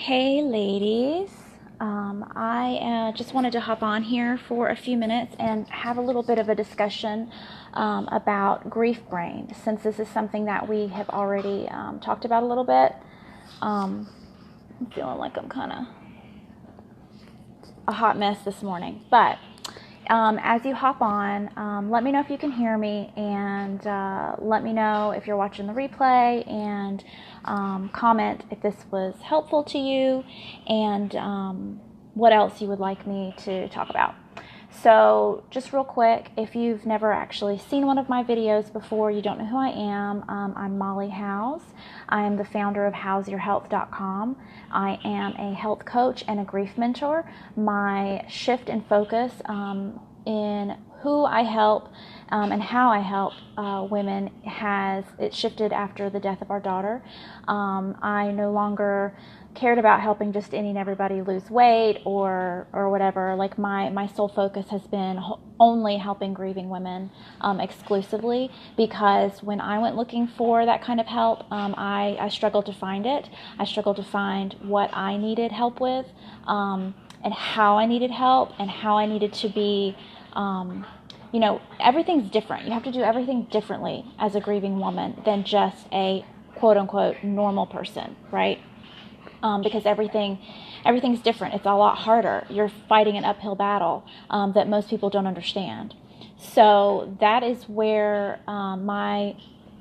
Hey ladies, I just wanted to hop on here for a few minutes and have a little bit of a discussion about grief brain, since this is something that we have already talked about a little bit. I'm feeling like I'm kind of a hot mess this morning, but as you hop on, let me know if you can hear me, and let me know if you're watching the replay, and comment if this was helpful to you, and what else you would like me to talk about. So just real quick, if you've never actually seen one of my videos before, you don't know who I am, I'm Molly Howes. I am the founder of HowsYourHealth.com. I am a health coach and a grief mentor. My shift in focus in who I help and how I help women it shifted after the death of our daughter. I no longer cared about helping just any and everybody lose weight or whatever. Like my sole focus has been only helping grieving women exclusively, because when I went looking for that kind of help, I struggled to find it. I struggled to find what I needed help with, and how I needed help, and how I needed to be, everything's different. You have to do everything differently as a grieving woman than just a quote unquote normal person, right? Because everything's different. It's a lot harder. You're fighting an uphill battle that most people don't understand. So that is where my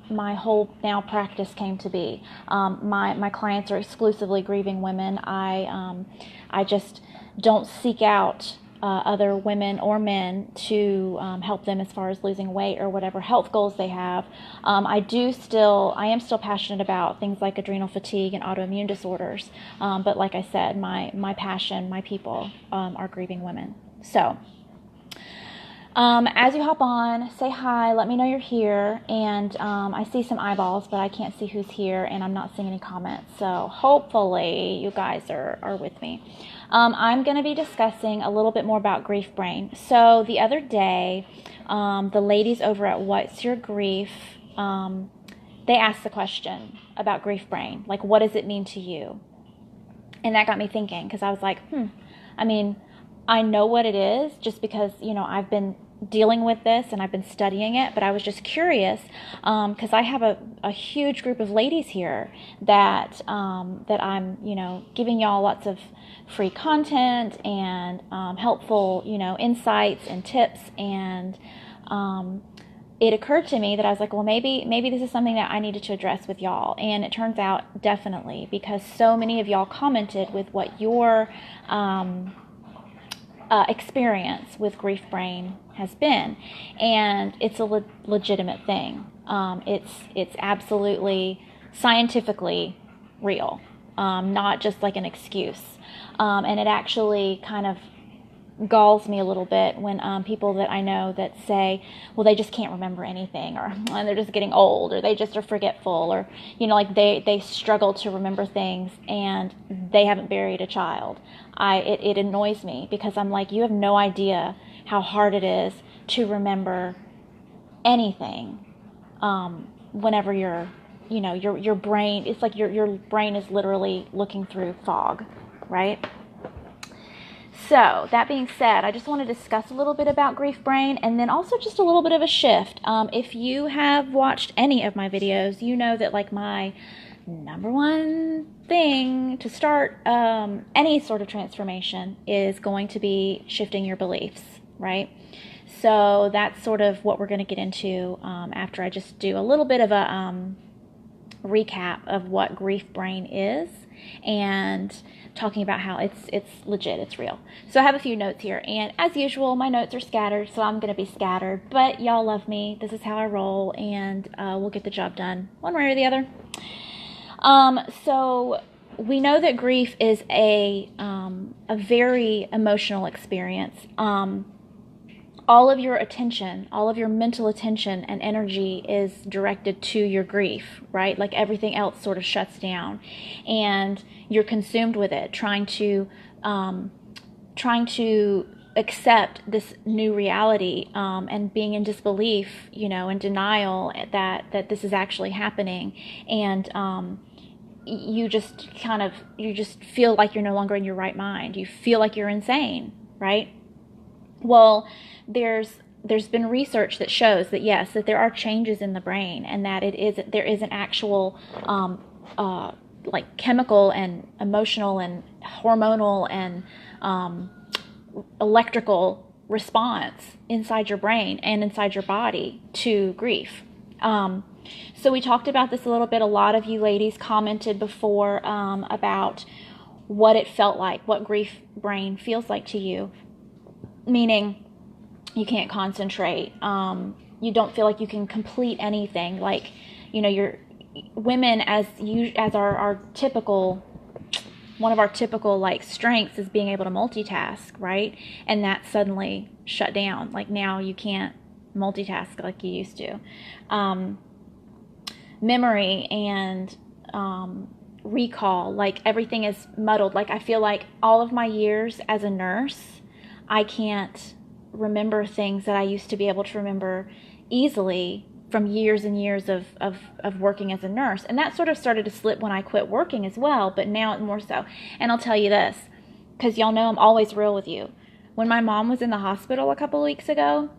whole now practice came to be. My clients are exclusively grieving women. I just don't seek out other women or men to help them as far as losing weight or whatever health goals they have. I am still passionate about things like adrenal fatigue and autoimmune disorders. But like I said, my passion, my people are grieving women. So as you hop on, say hi, let me know you're here, and I see some eyeballs, but I can't see who's here, and I'm not seeing any comments, so hopefully you guys are with me. I'm going to be discussing a little bit more about grief brain. So the other day, the ladies over at What's Your Grief, they asked the question about grief brain, like, what does it mean to you? And that got me thinking, because I was like, I know what it is just because, I've been dealing with this and I've been studying it, but I was just curious because I have a huge group of ladies here that I'm, giving y'all lots of free content and helpful, insights and tips. And it occurred to me that I was like, well, maybe this is something that I needed to address with y'all. And it turns out definitely, because so many of y'all commented with what your experience with grief brain has been, and it's a legitimate thing. It's absolutely scientifically real, not just like an excuse. And it actually kind of galls me a little bit when people that I know that say, well, they just can't remember anything, or they're just getting old, or they just are forgetful, or like they struggle to remember things and they haven't buried a child. It annoys me, because I'm like, you have no idea how hard it is to remember anything whenever you're your brain, it's like your brain is literally looking through fog, right? So that being said, I just want to discuss a little bit about grief brain, and then also just a little bit of a shift. If you have watched any of my videos, you know that like my number one thing to start any sort of transformation is going to be shifting your beliefs, right? So that's sort of what we're going to get into after I just do a little bit of a recap of what grief brain is, and talking about how it's legit, it's real. So I have a few notes here, and as usual, my notes are scattered, so I'm going to be scattered, but y'all love me. This is how I roll, and we'll get the job done one way or the other. So we know that grief is a very emotional experience. All of your attention, all of your mental attention and energy is directed to your grief, right? Like everything else sort of shuts down, and you're consumed with it, trying to accept this new reality, and being in disbelief, and denial that this is actually happening. And you just feel like you're no longer in your right mind. You feel like you're insane, right? Well, there's been research that shows that yes, that there are changes in the brain, and that there is an actual like chemical and emotional and hormonal and electrical response inside your brain and inside your body to grief. So we talked about this a little bit. A lot of you ladies commented before about what it felt like, what grief brain feels like to you, meaning you can't concentrate. You don't feel like you can complete anything. Like, you're women, as our typical, one of our typical like strengths is being able to multitask, right? And that's suddenly shut down. Like now you can't multitask like you used to. Memory and recall, like everything is muddled. Like I feel like all of my years as a nurse, I can't remember things that I used to be able to remember easily from years and years of working as a nurse. And that sort of started to slip when I quit working as well, but now more so. And I'll tell you this, because y'all know I'm always real with you. When my mom was in the hospital a couple of weeks ago,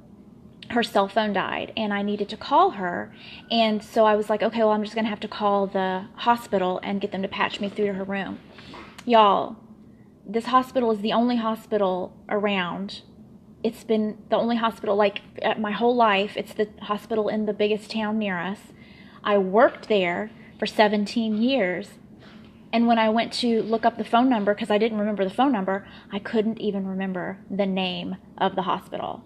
her cell phone died and I needed to call her. And so I was like, okay, well, I'm just going to have to call the hospital and get them to patch me through to her room. Y'all, this hospital is the only hospital around. It's been the only hospital, like my whole life. It's the hospital in the biggest town near us. I worked there for 17 years. And when I went to look up the phone number, because I didn't remember the phone number, I couldn't even remember the name of the hospital.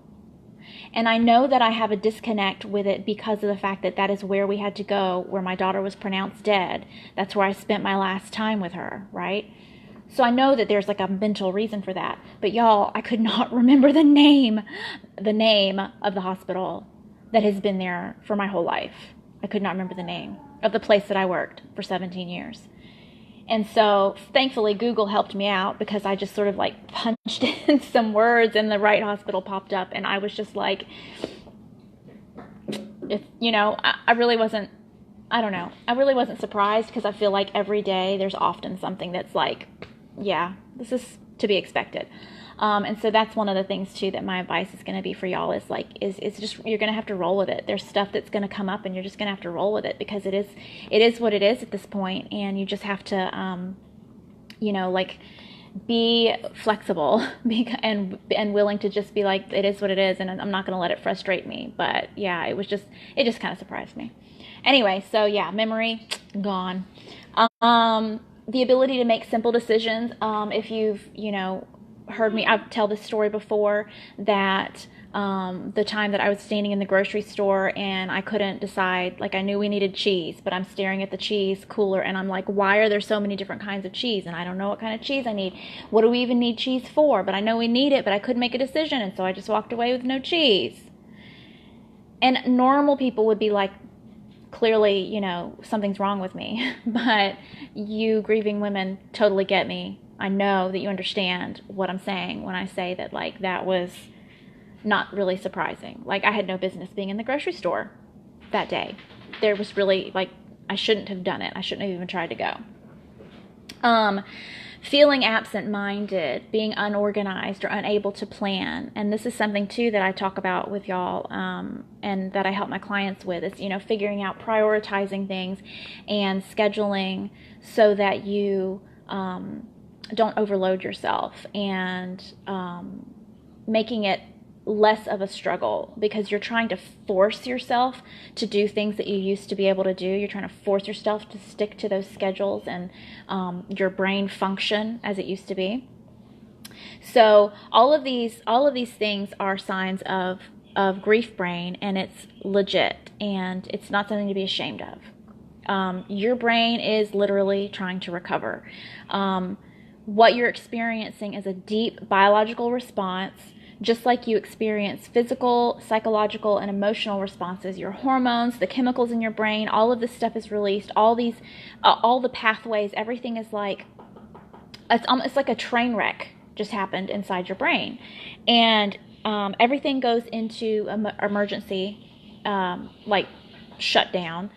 And I know that I have a disconnect with it because of the fact that that is where we had to go, where my daughter was pronounced dead. That's where I spent my last time with her, right? So I know that there's like a mental reason for that. But y'all, I could not remember the name of the hospital that has been there for my whole life. I could not remember the name of the place that I worked for 17 years. And so thankfully Google helped me out, because I just sort of like punched in some words and the right hospital popped up, and I was just like, I really wasn't surprised, because I feel like every day there's often something that's like, yeah, this is to be expected. And so that's one of the things too that my advice is going to be for y'all is just, you're going to have to roll with it. There's stuff that's going to come up and you're just going to have to roll with it, because it is what it is at this point, and you just have to be flexible and willing to just be like, it is what it is, and I'm not going to let it frustrate me. But yeah, it just kind of surprised me. Anyway, so yeah, memory gone. The ability to make simple decisions. If you've heard me, I've tell this story before, that the time that I was standing in the grocery store and I couldn't decide, like I knew we needed cheese, but I'm staring at the cheese cooler and I'm like, why are there so many different kinds of cheese? And I don't know what kind of cheese I need. What do we even need cheese for? But I know we need it, but I couldn't make a decision, and so I just walked away with no cheese. And normal people would be like, clearly, something's wrong with me. But you grieving women totally get me. I know that you understand what I'm saying when I say that, like, that was not really surprising. Like, I had no business being in the grocery store that day. There was really, like, I shouldn't have done it. I shouldn't have even tried to go. Feeling absent-minded, being unorganized or unable to plan. And this is something, too, that I talk about with y'all and that I help my clients with is, figuring out, prioritizing things and scheduling so that you don't overload yourself, and making it less of a struggle, because you're trying to force yourself to do things that you used to be able to do. You're trying to force yourself to stick to those schedules and your brain function as it used to be. So all of these things are signs of grief brain, and it's legit, and it's not something to be ashamed of. Your brain is literally trying to recover. What you're experiencing is a deep biological response, just like you experience physical, psychological, and emotional responses. Your hormones, the chemicals in your brain, all of this stuff is released. All the pathways, everything is like, it's like a train wreck just happened inside your brain. And everything goes into emergency, like shutdown,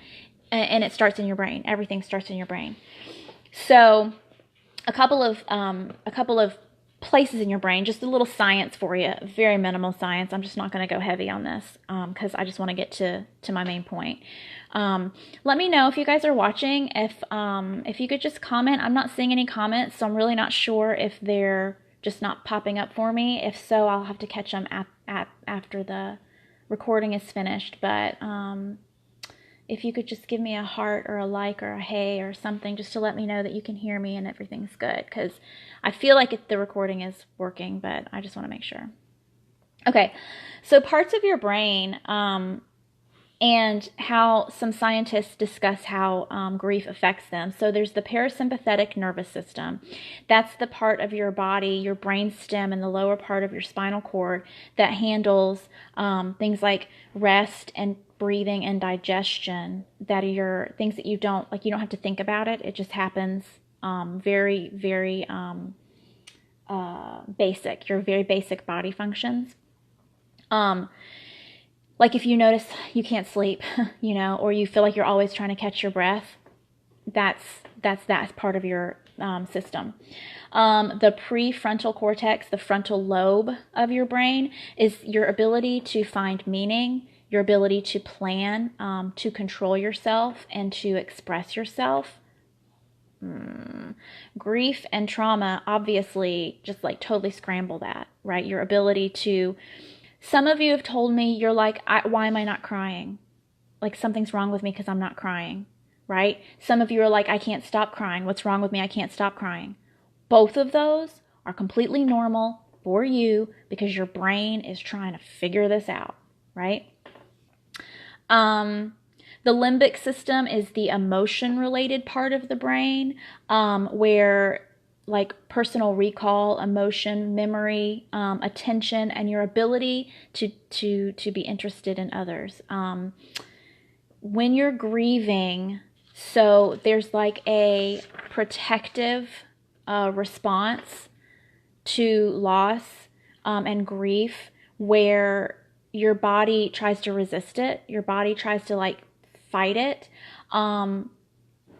and it starts in your brain. Everything starts in your brain. So a couple of places in your brain, just a little science for you, very minimal science. I'm just not going to go heavy on this because I just want to get to my main point. Let me know if you guys are watching, if you could just comment. I'm not seeing any comments, so I'm really not sure if they're just not popping up for me. If so, I'll have to catch them after the recording is finished. But if you could just give me a heart or a like or a hey or something just to let me know that you can hear me and everything's good, because I feel like the recording is working, but I just want to make sure. Okay, so parts of your brain and how some scientists discuss how grief affects them. So there's the parasympathetic nervous system. That's the part of your body, your brain stem, and the lower part of your spinal cord that handles things like rest and breathing and digestion, that are your things that you don't have to think about it. It just happens very, very basic, your very basic body functions. Like if you notice you can't sleep, or you feel like you're always trying to catch your breath, that's part of your system. The prefrontal cortex, the frontal lobe of your brain, is your ability to find meaning, your ability to plan, to control yourself, and to express yourself. Grief and trauma obviously just like totally scramble that, right? Your ability to... Some of you have told me, you're like, why am I not crying? Like something's wrong with me because I'm not crying, right? Some of you are like, I can't stop crying. What's wrong with me? I can't stop crying. Both of those are completely normal for you because your brain is trying to figure this out, right? The limbic system is the emotion-related part of the brain, where like personal recall, emotion, memory, attention, and your ability to be interested in others. When you're grieving, so there's like a protective response to loss and grief where your body tries to resist it. Your body tries to like fight it.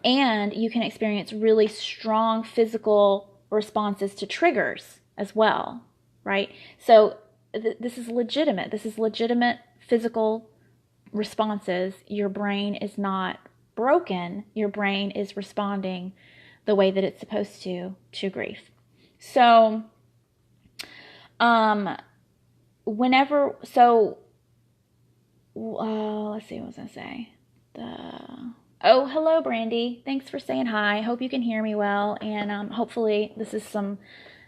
And you can experience really strong physical responses to triggers as well, right? So this is legitimate. This is legitimate physical responses. Your brain is not broken. Your brain is responding the way that it's supposed to grief. So, let's see, what was I going to say? Oh, hello, Brandy. Thanks for saying hi. Hope you can hear me well, and hopefully this is some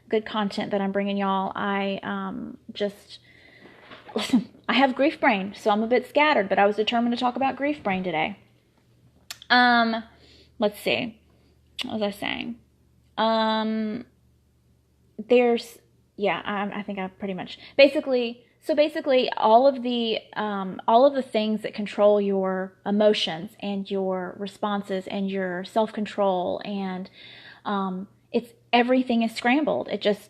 good content that I'm bringing y'all. Listen, I have grief brain, so I'm a bit scattered, but I was determined to talk about grief brain today. Let's see. What was I saying? I think I pretty much... Basically, all of the things that control your emotions and your responses and your self-control and everything is scrambled.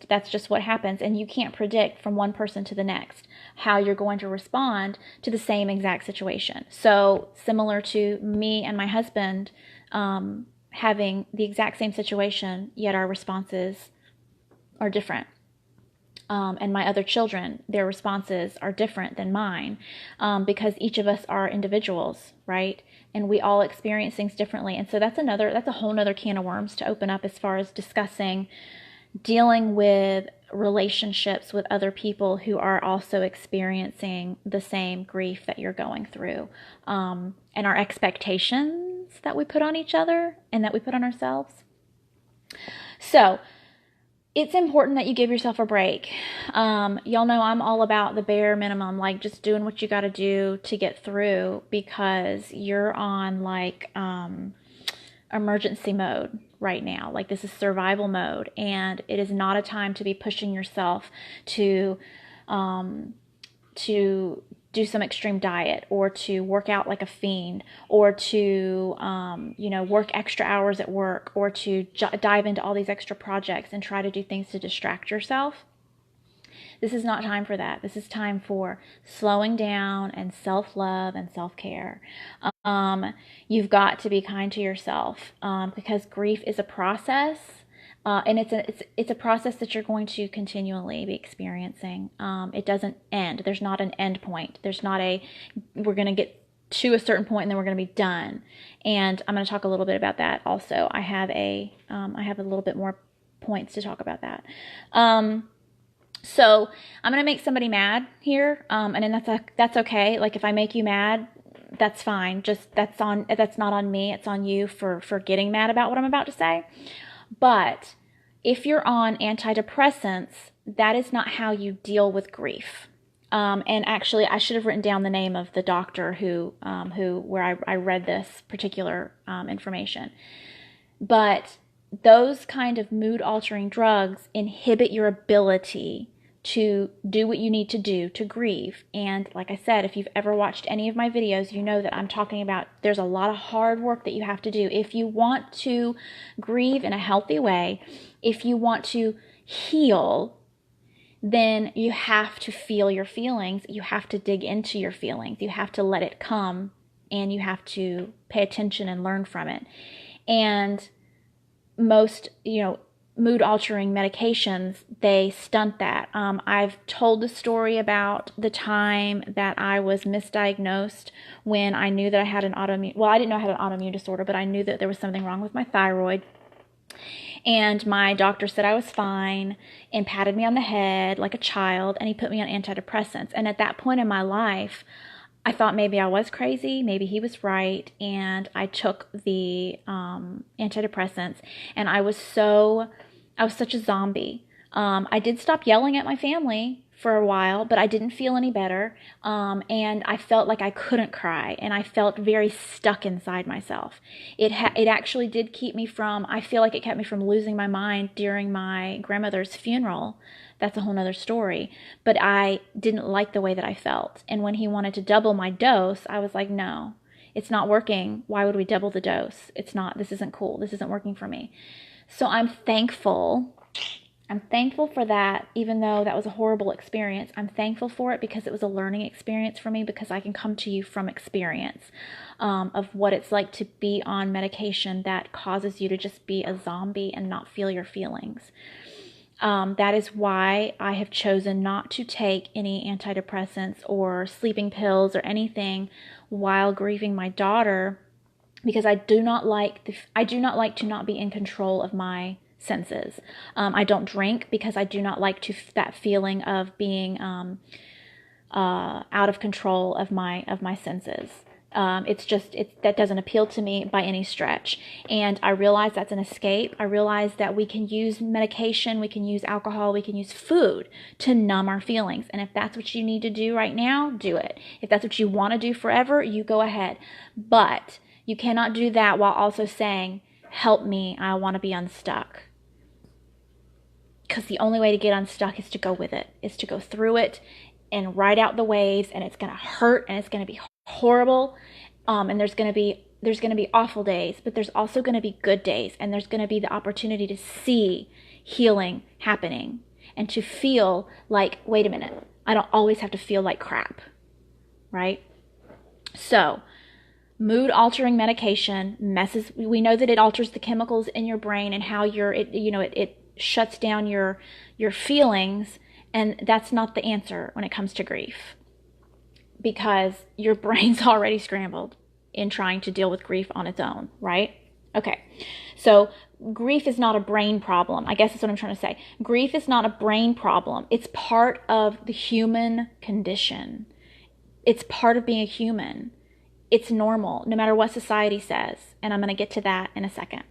That's just what happens, and you can't predict from one person to the next how you're going to respond to the same exact situation. So similar to me and my husband having the exact same situation, yet our responses are different. And my other children, their responses are different than mine because each of us are individuals, right? And we all experience things differently. And so that's a whole nother can of worms to open up as far as discussing dealing with relationships with other people who are also experiencing the same grief that you're going through, and our expectations that we put on each other and that we put on ourselves. So it's important that you give yourself a break. Y'all know I'm all about the bare minimum, like just doing what you got to do to get through, because you're on like emergency mode right now. Like this is survival mode, and it is not a time to be pushing yourself to do some extreme diet or to work out like a fiend or to, work extra hours at work or to dive into all these extra projects and try to do things to distract yourself. This is not time for that. This is time for slowing down and self-love and self-care. You've got to be kind to yourself, because grief is a process. And it's a process that you're going to continually be experiencing. It doesn't end. There's not an end point. There's not we're going to get to a certain point and then we're going to be done. And I'm going to talk a little bit about that also. I have a little bit more points to talk about that. So I'm going to make somebody mad here. And then that's okay. Like, if I make you mad, that's fine. Just that's not on me. It's on you for getting mad about what I'm about to say. But if you're on antidepressants, that is not how you deal with grief. And actually, I should have written down the name of the doctor where I read this particular information. But those kind of mood-altering drugs inhibit your ability to do what you need to do to grieve. And like I said, if you've ever watched any of my videos, you know that I'm talking about there's a lot of hard work that you have to do. If you want to grieve in a healthy way, if you want to heal, then you have to feel your feelings. You have to dig into your feelings. You have to let it come, and you have to pay attention and learn from it. And most, mood-altering medications, they stunt that. I've told the story about the time that I was misdiagnosed when I knew that I had an autoimmune, well, I didn't know I had an autoimmune disorder, but I knew that there was something wrong with my thyroid. And my doctor said I was fine and patted me on the head like a child, and he put me on antidepressants. And at that point in my life, I thought maybe I was crazy, maybe he was right, and I took the antidepressants, and I was such a zombie. I did stop yelling at my family for a while, but I didn't feel any better, and I felt like I couldn't cry, and I felt very stuck inside myself. It actually did keep me from, I feel like it kept me from losing my mind during my grandmother's funeral. That's a whole nother story. But I didn't like the way that I felt. And when he wanted to double my dose, I was like, no, it's not working. Why would we double the dose? This isn't cool. This isn't working for me. So I'm thankful for that, even though that was a horrible experience. I'm thankful for it because it was a learning experience for me, because I can come to you from experience of what it's like to be on medication that causes you to just be a zombie and not feel your feelings. That is why I have chosen not to take any antidepressants or sleeping pills or anything while grieving my daughter, because I do not like to not be in control of my senses. I don't drink because I do not like that feeling of being out of control of my senses. That doesn't appeal to me by any stretch. And I realize that's an escape. I realize that we can use medication, we can use alcohol, we can use food to numb our feelings. And if that's what you need to do right now, do it. If that's what you want to do forever, you go ahead. But you cannot do that while also saying, help me, I want to be unstuck. Because the only way to get unstuck is to go with it, is to go through it and ride out the waves, and it's going to hurt, and it's going to be horrible, and there's going to be awful days, but there's also going to be good days, and there's going to be the opportunity to see healing happening and to feel like, wait a minute, I don't always have to feel like crap, right? So mood-altering medication we know that it alters the chemicals in your brain and how it shuts down your feelings, and that's not the answer when it comes to grief, because your brain's already scrambled in trying to deal with grief on its own, right? Okay, so grief is not a brain problem. I guess that's what I'm trying to say. Grief is not a brain problem. It's part of the human condition. It's part of being a human. It's normal, no matter what society says, and I'm going to get to that in a second.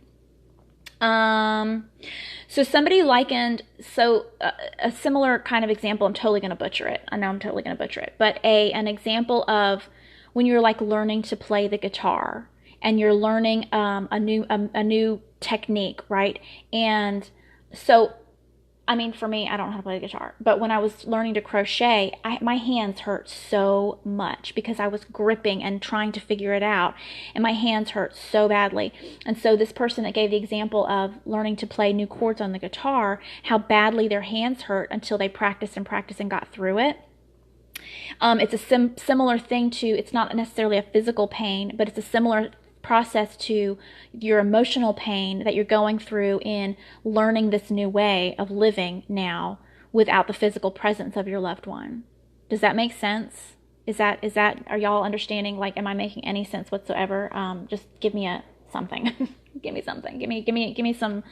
So somebody likened, a similar kind of example, I'm totally going to butcher it. I know I'm totally going to butcher it, but an example of when you're like learning to play the guitar and you're learning a new technique, right? And so I mean, for me, I don't know how to play the guitar, but when I was learning to crochet, my hands hurt so much because I was gripping and trying to figure it out, and my hands hurt so badly. And so this person that gave the example of learning to play new chords on the guitar, how badly their hands hurt until they practiced and practiced and got through it. It's a similar thing to, it's not necessarily a physical pain, but it's a similar process to your emotional pain that you're going through in learning this new way of living now without the physical presence of your loved one. Does that make sense? Are y'all understanding? Like, am I making any sense whatsoever? Just give me something. Give me something. Give me some,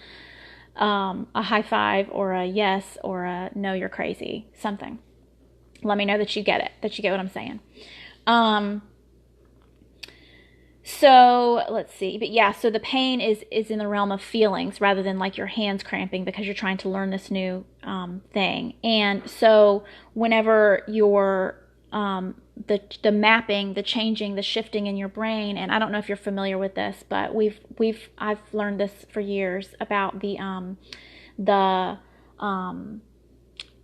a high five or a yes or a no, you're crazy. Something. Let me know that you get it, that you get what I'm saying. So let's see, but yeah, so the pain is in the realm of feelings rather than like your hands cramping because you're trying to learn this new thing. And so whenever you're the mapping, the changing, the shifting in your brain, and I don't know if you're familiar with this, but I've learned this for years about the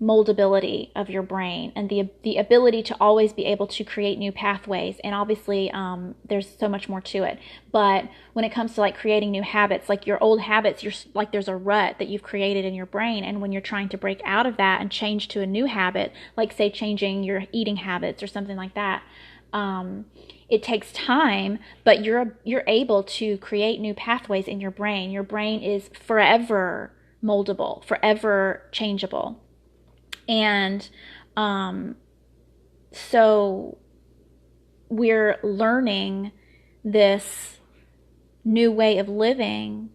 moldability of your brain and the ability to always be able to create new pathways. And obviously there's so much more to it, but when it comes to like creating new habits, like your old habits, you're like, there's a rut that you've created in your brain, and when you're trying to break out of that and change to a new habit, like say changing your eating habits or something like that, it takes time, but you're able to create new pathways in your brain. Your brain is forever moldable, forever changeable. And so we're learning this new way of living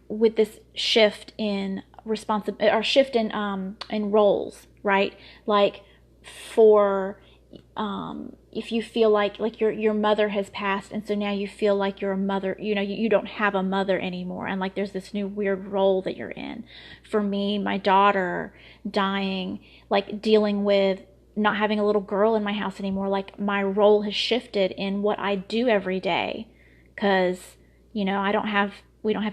with this shift in in roles, right? Like for if you feel like your mother has passed, and so now you feel like you're a mother, you don't have a mother anymore, and like there's this new weird role that you're in. For me, my daughter dying, like dealing with not having a little girl in my house anymore, like my role has shifted in what I do every day, because we don't have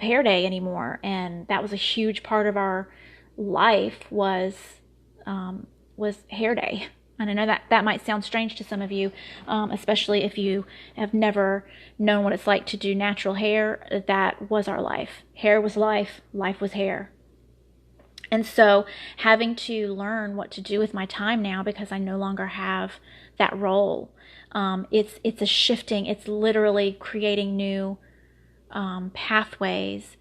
hair day anymore, and that was a huge part of our life was hair day. And I know that might sound strange to some of you, especially if you have never known what it's like to do natural hair. That was our life. Hair was life. Life was hair. And so having to learn what to do with my time now because I no longer have that role, it's a shifting. It's literally creating new pathways.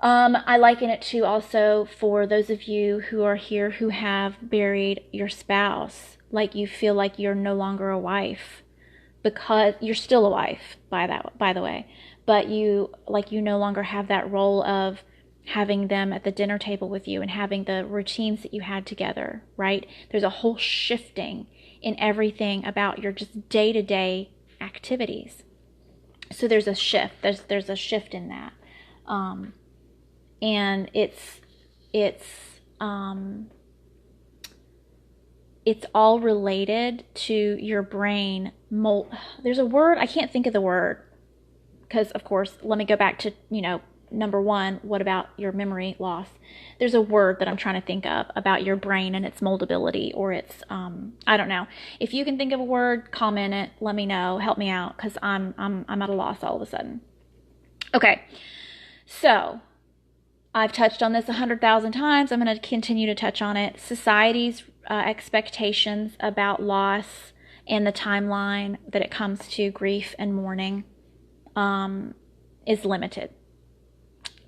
I liken it to also for those of you who are here who have buried your spouse, like you feel like you're no longer a wife, because you're still a wife by the way, but you no longer have that role of having them at the dinner table with you and having the routines that you had together, right? There's a whole shifting in everything about your just day-to-day activities. So there's a shift. There's a shift in that. And it's all related to your brain. There's a word, I can't think of the word, because of course, let me go back to, number one, what about your memory loss? There's a word that I'm trying to think of about your brain and its moldability, or its, I don't know. If you can think of a word, comment it, let me know, help me out, because I'm at a loss all of a sudden. Okay, so I've touched on this 100,000 times. I'm going to continue to touch on it. Society's expectations about loss and the timeline that it comes to grief and mourning is limited.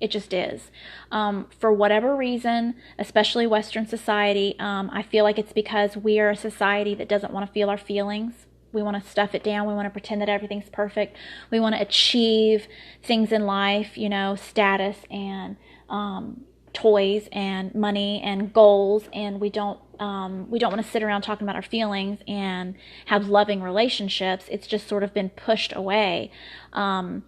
It just is. For whatever reason, especially Western society, I feel like it's because we are a society that doesn't want to feel our feelings. We want to stuff it down. We want to pretend that everything's perfect. We want to achieve things in life, status and toys and money and goals, and we don't want to sit around talking about our feelings and have loving relationships. It's just sort of been pushed away. And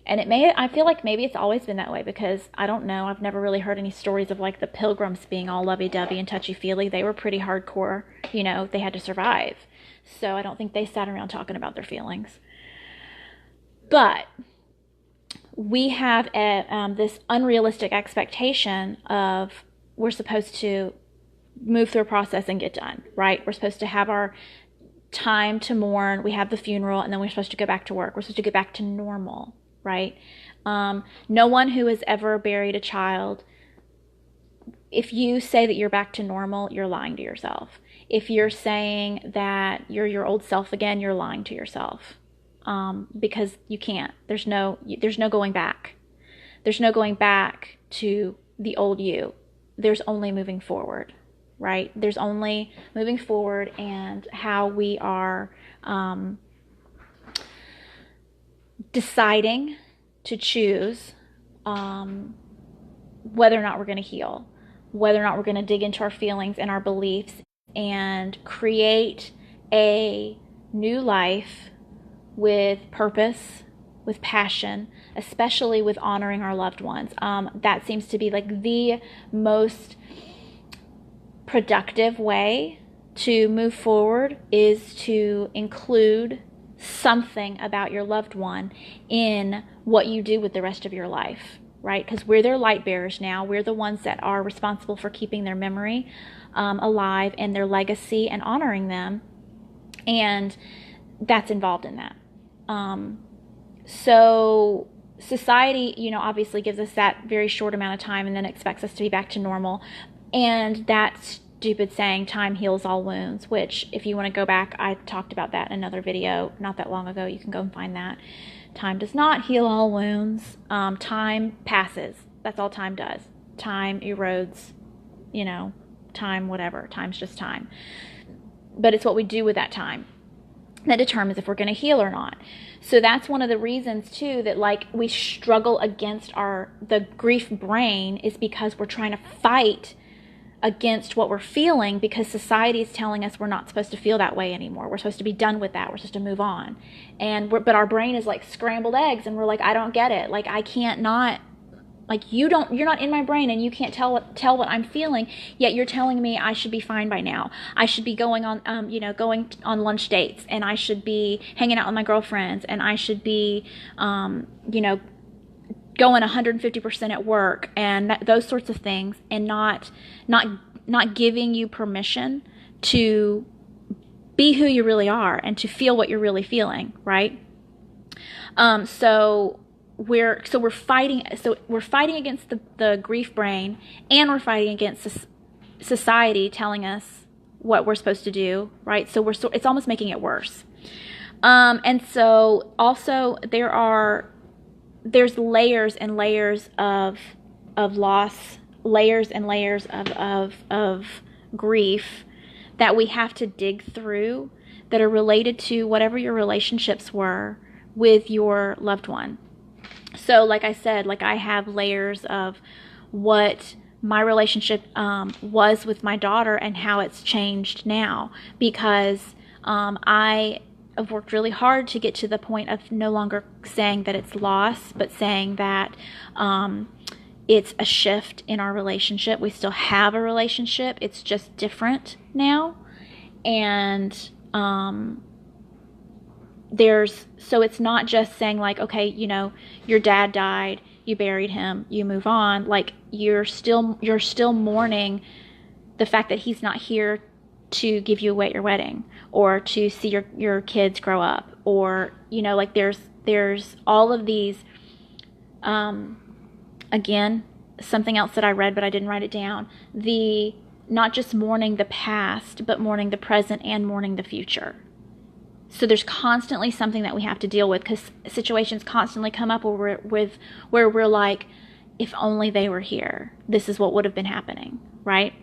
I feel like maybe it's always been that way, because I don't know, I've never really heard any stories of like the Pilgrims being all lovey-dovey and touchy-feely. They were pretty hardcore, they had to survive. So I don't think they sat around talking about their feelings. But we have this unrealistic expectation of we're supposed to move through a process and get done, right? We're supposed to have our time to mourn. We have the funeral, and then we're supposed to go back to work. We're supposed to get back to normal, right? No one who has ever buried a child, if you say that you're back to normal, you're lying to yourself. If you're saying that you're your old self again, you're lying to yourself, because you can't. There's no going back. There's no going back to the old you. There's only moving forward, right? There's only moving forward, and how we are deciding to choose whether or not we're going to heal, whether or not we're going to dig into our feelings and our beliefs and create a new life with purpose, with passion, especially with honoring our loved ones. That seems to be like the most productive way to move forward, is to include something about your loved one in what you do with the rest of your life, right? Because we're their light bearers now. We're the ones that are responsible for keeping their memory alive and their legacy and honoring them. And that's involved in that. So society, obviously gives us that very short amount of time and then expects us to be back to normal. And that stupid saying, time heals all wounds, which if you want to go back, I talked about that in another video not that long ago. You can go and find that. Time does not heal all wounds. Time passes. That's all time does. Time erodes, time, whatever. Time's just time. But it's what we do with that time that determines if we're going to heal or not. So that's one of the reasons too that we struggle against the grief brain, is because we're trying to fight against what we're feeling, because society is telling us we're not supposed to feel that way anymore. We're supposed to be done with that. We're supposed to move on. But our brain is like scrambled eggs, and we're like, I don't get it. I can't not, you're not in my brain, and you can't tell what I'm feeling, yet you're telling me I should be fine by now. I should be going on going on lunch dates, and I should be hanging out with my girlfriends, and I should be going 150% at work, and those sorts of things, and not giving you permission to be who you really are and to feel what you're really feeling, right? So we're fighting against the grief brain, and we're fighting against society telling us what we're supposed to do, right? So it's almost making it worse. And so also there's layers and layers of loss, layers and layers of grief that we have to dig through, that are related to whatever your relationships were with your loved one. So like I said, I have layers of what my relationship was with my daughter and how it's changed now, because I've worked really hard to get to the point of no longer saying that it's loss, but saying that it's a shift in our relationship. We still have a relationship. It's just different now. And so it's not just saying okay, your dad died, you buried him, you move on. You're still mourning the fact that he's not here to give you away at your wedding, or to see your kids grow up, or there's all of these. Again, something else that I read but I didn't write it down, not just mourning the past, but mourning the present and mourning the future. So there's constantly something that we have to deal with, because situations constantly come up where we're like, if only they were here, this is what would have been happening, right?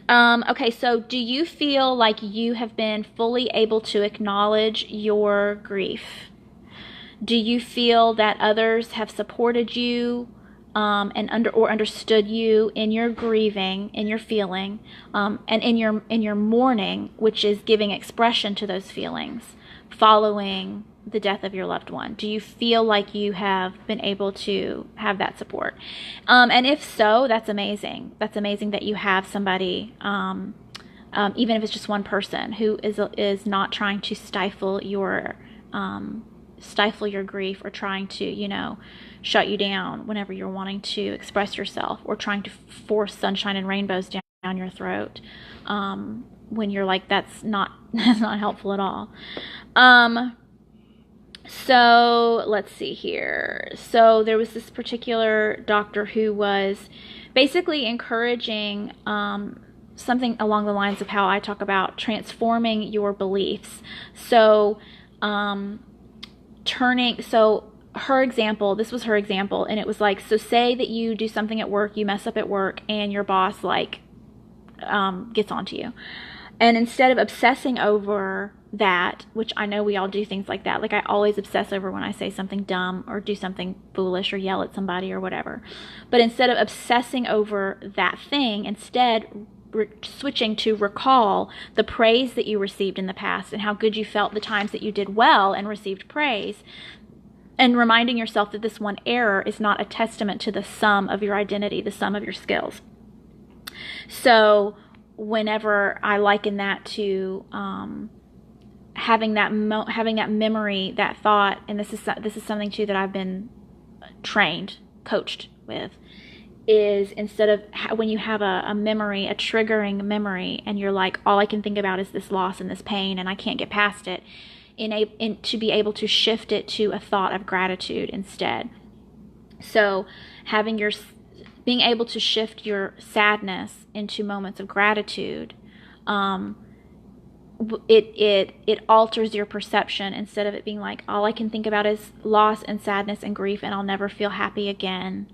Okay, so do you feel like you have been fully able to acknowledge your grief? Do you feel that others have supported you and understood you in your grieving, in your feeling, and in your mourning, which is giving expression to those feelings following the death of your loved one? Do you feel like you have been able to have that support? And if so, that's amazing. That's amazing that you have somebody, even if it's just one person, who is not trying to stifle your stifle your grief or trying to, shut you down whenever you're wanting to express yourself, or trying to force sunshine and rainbows down your throat, when you're like, that's not helpful at all. So let's see here. So there was this particular doctor who was basically encouraging something along the lines of how I talk about transforming your beliefs. So her example, this was her example, and it was like, so say that you do something at work, you mess up at work, and your boss gets onto you. And instead of obsessing over that, which I know we all do things like that, like I always obsess over when I say something dumb or do something foolish or yell at somebody or whatever. But instead of obsessing over that thing, instead switching to recall the praise that you received in the past and how good you felt the times that you did well and received praise, and reminding yourself that this one error is not a testament to the sum of your identity, the sum of your skills. So whenever I liken that to having that memory, that thought, and this is something too that I've been coached with, is instead of when you have a memory, a triggering memory, and you're like, all I can think about is this loss and this pain and I can't get past it, to be able to shift it to a thought of gratitude instead. So being able to shift your sadness into moments of gratitude, it alters your perception. Instead of it being like, all I can think about is loss and sadness and grief and I'll never feel happy again,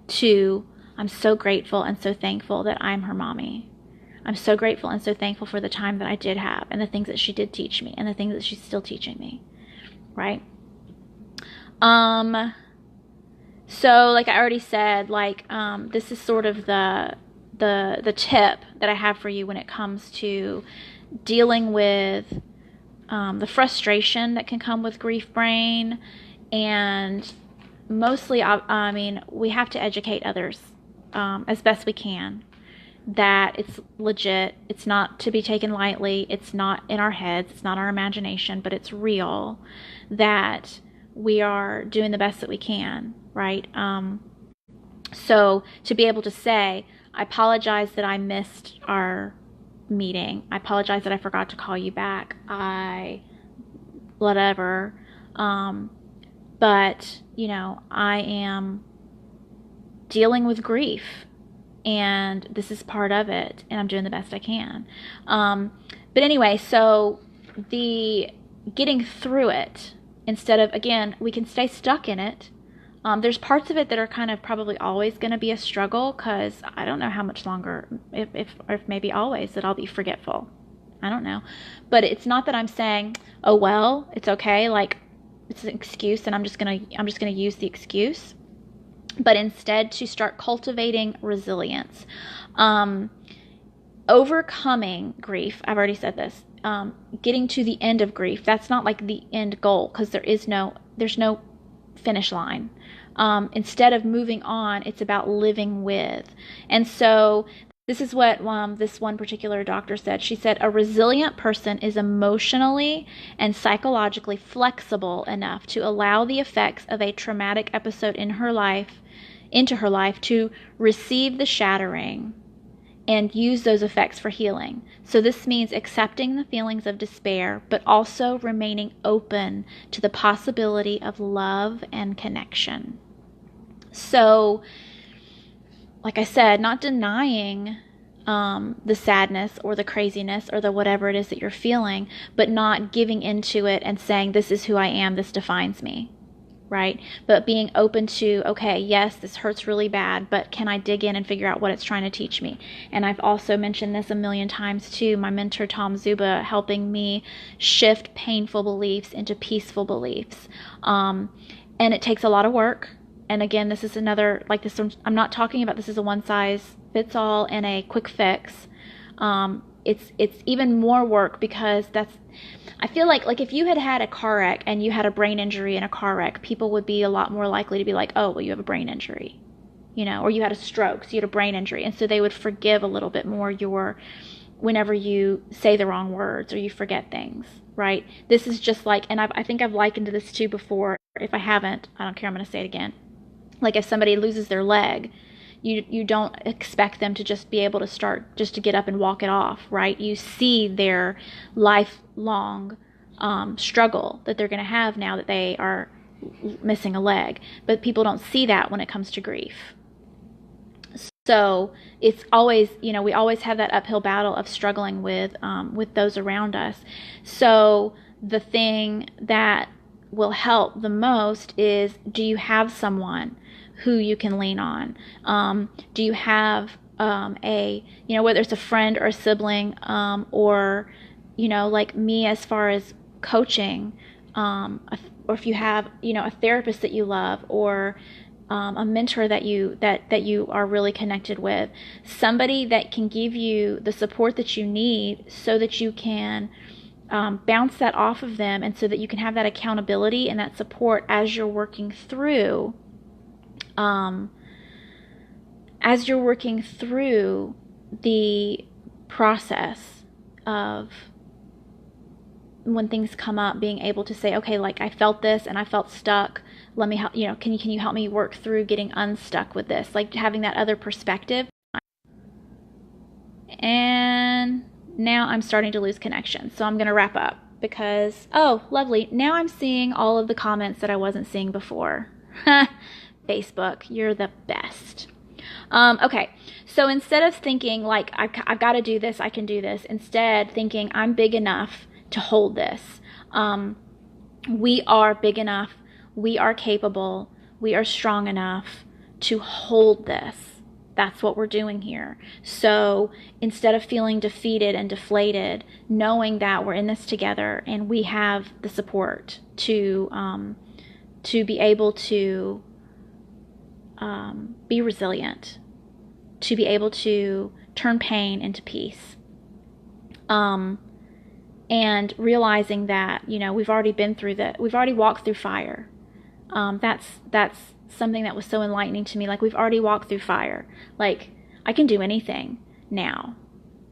to I'm so grateful and so thankful that I'm her mommy. I'm so grateful and so thankful for the time that I did have and the things that she did teach me and the things that she's still teaching me, right? So like I already said, this is sort of the tip that I have for you when it comes to dealing with the frustration that can come with grief brain. And mostly, I mean, we have to educate others as best we can that it's legit, it's not to be taken lightly, it's not in our heads, it's not our imagination, but it's real, that we are doing the best that we can, right? So to be able to say, I apologize that I missed our meeting, I apologize that I forgot to call you back, whatever, but, I am dealing with grief, and this is part of it, and I'm doing the best I can. But anyway, so the getting through it, instead of, again, we can stay stuck in it. There's parts of it that are kind of probably always going to be a struggle, because I don't know how much longer, if maybe always, that I'll be forgetful. I don't know. But it's not that I'm saying, oh, well, it's okay, like, it's an excuse and I'm just gonna use the excuse, but instead to start cultivating resilience, overcoming grief. I've already said this, getting to the end of grief, that's not like the end goal, because there's no finish line. Instead of moving on, it's about living with. And so this is what this one particular doctor said. She said, a resilient person is emotionally and psychologically flexible enough to allow the effects of a traumatic episode into her life to receive the shattering and use those effects for healing. So this means accepting the feelings of despair, but also remaining open to the possibility of love and connection. So, like I said, not denying the sadness or the craziness or the whatever it is that you're feeling, but not giving into it and saying, this is who I am, this defines me, right? But being open to, okay, yes, this hurts really bad, but can I dig in and figure out what it's trying to teach me? And I've also mentioned this a million times too, my mentor Tom Zuba helping me shift painful beliefs into peaceful beliefs. And it takes a lot of work. And again, this is another, like this, I'm not talking about this as a one size fits all and a quick fix. It's even more work, because I feel like if you had a car wreck and you had a brain injury in a car wreck, people would be a lot more likely to be like, oh, well, you have a brain injury, or you had a stroke, so you had a brain injury. And so they would forgive a little bit more whenever you say the wrong words or you forget things, right? This is just like, and I think I've likened this to before. If I haven't, I don't care, I'm going to say it again. Like if somebody loses their leg, you don't expect them to just be able to start just to get up and walk it off, right? You see their lifelong struggle that they're going to have now that they are missing a leg. But people don't see that when it comes to grief. So it's always, we always have that uphill battle of struggling with those around us. So the thing that will help the most is, do you have someone who you can lean on? Do you have whether it's a friend or a sibling, or, like me as far as coaching, or if you have, a therapist that you love, or a mentor that you are really connected with, somebody that can give you the support that you need so that you can bounce that off of them, and so that you can have that accountability and that support as you're working through the process of when things come up, being able to say, okay, like I felt this and I felt stuck. Let me help, can you help me work through getting unstuck with this? Like having that other perspective. And now I'm starting to lose connection. So I'm going to wrap up because, oh, lovely. Now I'm seeing all of the comments that I wasn't seeing before. Facebook, you're the best. Okay, so instead of thinking like I've got to do this, I can do this, instead thinking I'm big enough to hold this. We are big enough, we are capable, we are strong enough to hold this. That's what we're doing here. So instead of feeling defeated and deflated, knowing that we're in this together and we have the support to be able to be resilient, to be able to turn pain into peace. And realizing that, we've already been through that. We've already walked through fire. That's something that was so enlightening to me. Like, we've already walked through fire. Like, I can do anything now.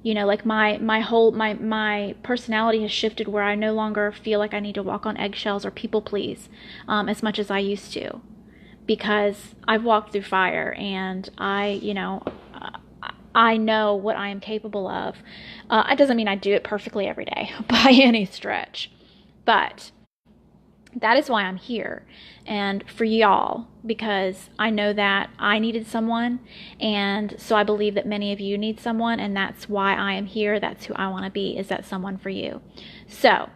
Like my personality has shifted where I no longer feel like I need to walk on eggshells or people please as much as I used to, because I've walked through fire and I know what I am capable of. It doesn't mean I do it perfectly every day by any stretch, but that is why I'm here, and for y'all, because I know that I needed someone, and so I believe that many of you need someone, and that's why I am here. That's who I want to be, is that someone for you. So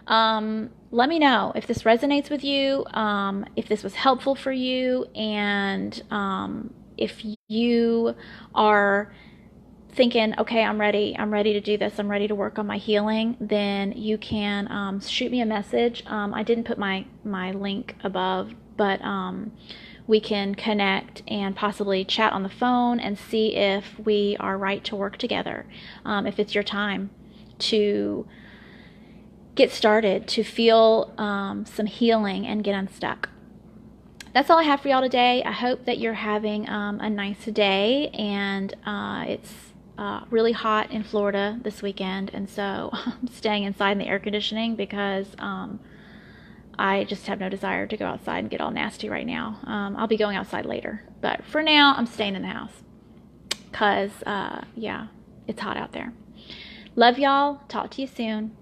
let me know if this resonates with you, if this was helpful for you, and if you are thinking, okay, I'm ready to do this, I'm ready to work on my healing, then you can shoot me a message. I didn't put my link above, but we can connect and possibly chat on the phone and see if we are right to work together, if it's your time to get started, to feel some healing and get unstuck. That's all I have for y'all today. I hope that you're having a nice day, and it's really hot in Florida this weekend, and so I'm staying inside in the air conditioning because I just have no desire to go outside and get all nasty right now. I'll be going outside later, but for now I'm staying in the house because yeah, it's hot out there. Love y'all. Talk to you soon.